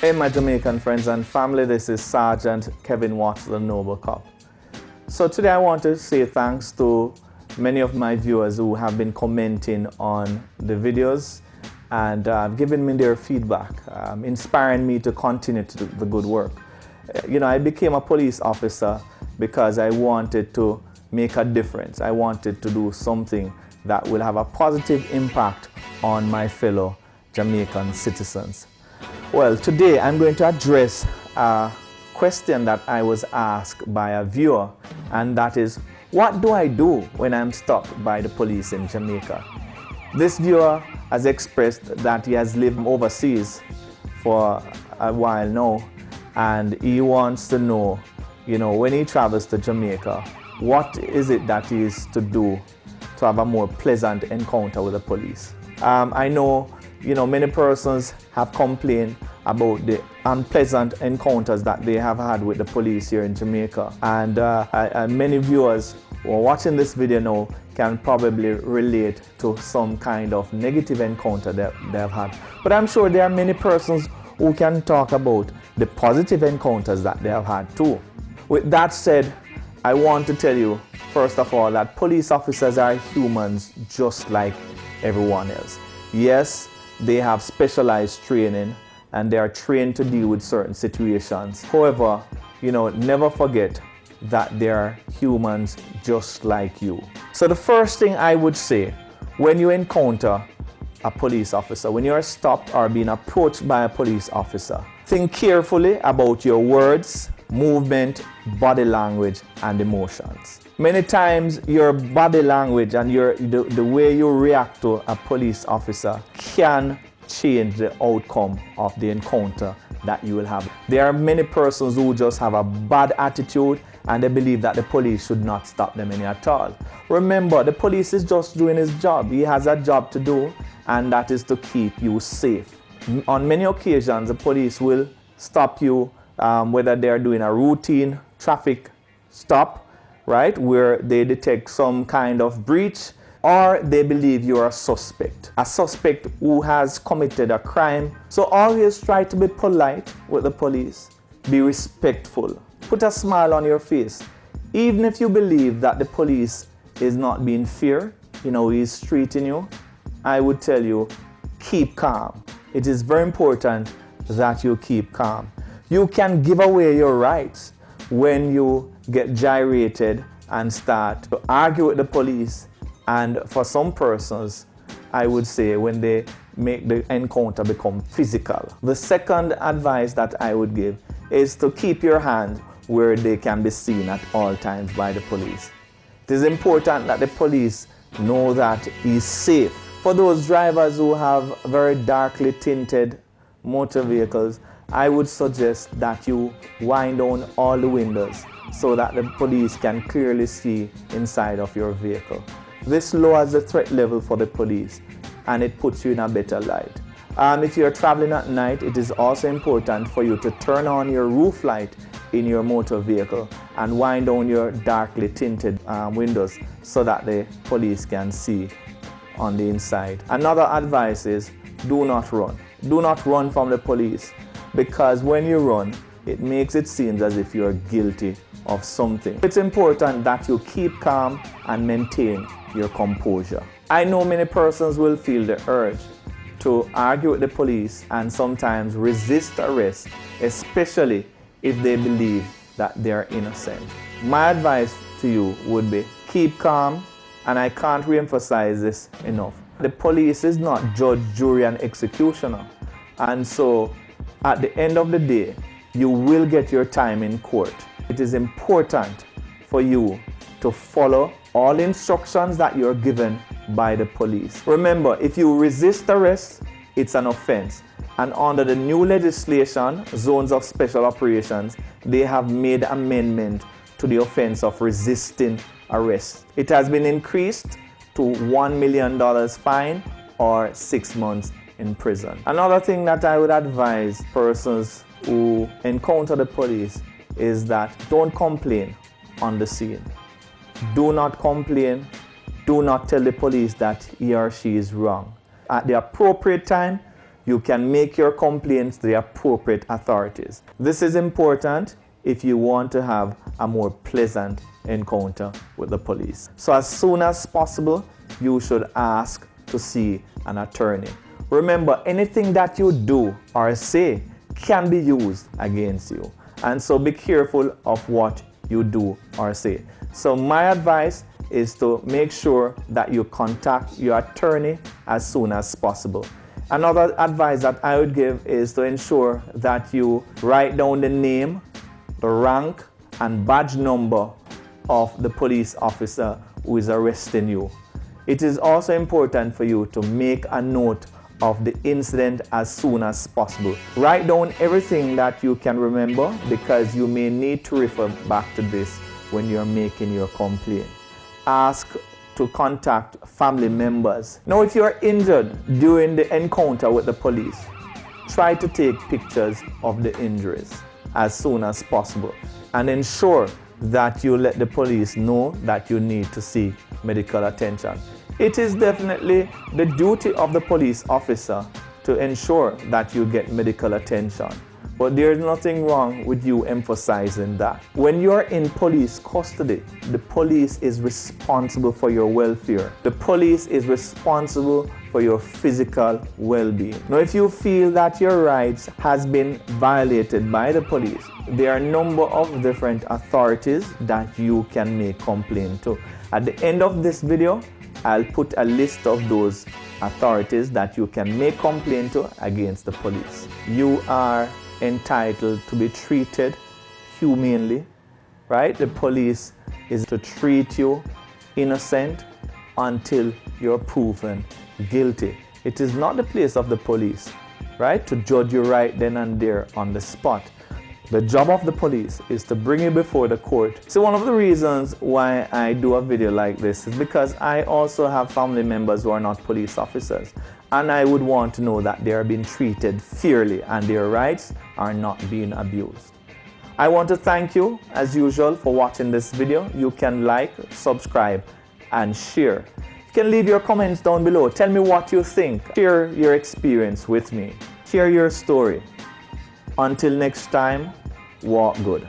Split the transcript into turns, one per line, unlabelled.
Hey my Jamaican friends and family, this is Sergeant Kevin Watts, the thenoblecop. So today I want to say thanks to many of my viewers who have been commenting on the videos and giving me their feedback, inspiring me to continue to do the good work. I became a police officer because I wanted to make a difference. I wanted to do something that will have a positive impact on my fellow Jamaican citizens. Well, today I'm going to address a question that I was asked by a viewer, and that is, what do I do when I'm stopped by the police in Jamaica? This viewer has expressed that he has lived overseas for a while now, and he wants to know, when he travels to Jamaica, what is it that he is to do to have a more pleasant encounter with the police? I know many persons have complained about the unpleasant encounters that they have had with the police here in Jamaica. And many viewers who are watching this video now can probably relate to some kind of negative encounter that they have had. But I'm sure there are many persons who can talk about the positive encounters that they have had too. With that said, I want to tell you, first of all, that police officers are humans just like everyone else. Yes, they have specialized training and they are trained to deal with certain situations. However, never forget that they are humans just like you. So the first thing I would say, when you encounter a police officer, when you are stopped or being approached by a police officer, think carefully about your words, movement, body language, and emotions. Many times your body language and the way you react to a police officer can change the outcome of the encounter that you will have. There are many persons who just have a bad attitude and they believe that the police should not stop them any at all. Remember, the police is just doing his job. He has a job to do, and that is to keep you safe. On many occasions, the police will stop you whether they are doing a routine traffic stop, right, where they detect some kind of breach, or they believe you're a suspect who has committed a crime. So always try to be polite with the police, be respectful, put a smile on your face. Even if you believe that the police is not being fair, he's treating you, I would tell you, keep calm. It is very important that you keep calm. You can give away your rights when you get gyrated and start to argue with the police. And for some persons, I would say, when they make the encounter become physical. The second advice that I would give is to keep your hand where they can be seen at all times by the police. It is important that the police know that he's safe. For those drivers who have very darkly tinted motor vehicles, I would suggest that you wind down all the windows so that the police can clearly see inside of your vehicle. This lowers the threat level for the police and it puts you in a better light. If you're traveling at night, it is also important for you to turn on your roof light in your motor vehicle and wind down your darkly tinted windows so that the police can see on the inside. Another advice is, do not run. Do not run from the police, because when you run, it makes it seem as if you're guilty of something. It's important that you keep calm and maintain your composure. I know many persons will feel the urge to argue with the police and sometimes resist arrest, especially if they believe that they're innocent. My advice to you would be, keep calm, and I can't re-emphasize this enough. The police is not judge, jury, and executioner. And so, at the end of the day, you will get your time in court. It is important for you to follow all instructions that you're given by the police. Remember, if you resist arrest, it's an offense. And under the new legislation, Zones of Special Operations, they have made amendment to the offense of resisting arrest. It has been increased to $1 million fine or 6 months in prison. Another thing that I would advise persons who encounter the police is that don't complain on the scene. Do not complain. Do not tell the police that he or she is wrong. At the appropriate time, you can make your complaints to the appropriate authorities. This is important if you want to have a more pleasant encounter with the police. So as soon as possible, you should ask to see an attorney. Remember, anything that you do or say can be used against you. And so be careful of what you do or say. So my advice is to make sure that you contact your attorney as soon as possible. Another advice that I would give is to ensure that you write down the name, the rank, and badge number of the police officer who is arresting you. It is also important for you to make a note of the incident as soon as possible. Write down everything that you can remember, because you may need to refer back to this when you're making your complaint. Ask to contact family members. Now, if you're injured during the encounter with the police, try to take pictures of the injuries as soon as possible and ensure that you let the police know that you need to seek medical attention. It is definitely the duty of the police officer to ensure that you get medical attention. But there's nothing wrong with you emphasizing that. When you're in police custody, the police is responsible for your welfare. The police is responsible for your physical well-being. Now, if you feel that your rights has been violated by the police, there are a number of different authorities that you can make complaint to. At the end of this video, I'll put a list of those authorities that you can make complaint to against the police. You are entitled to be treated humanely, right? The police is to treat you innocent until you're proven guilty. It is not the place of the police, right, to judge you right then and there on the spot. The job of the police is to bring you before the court. So one of the reasons why I do a video like this is because I also have family members who are not police officers, and I would want to know that they are being treated fairly and their rights are not being abused. I want to thank you as usual for watching this video. You can like, subscribe, and share. You can leave your comments down below. Tell me what you think. Share your experience with me. Share your story. Until next time, walk good.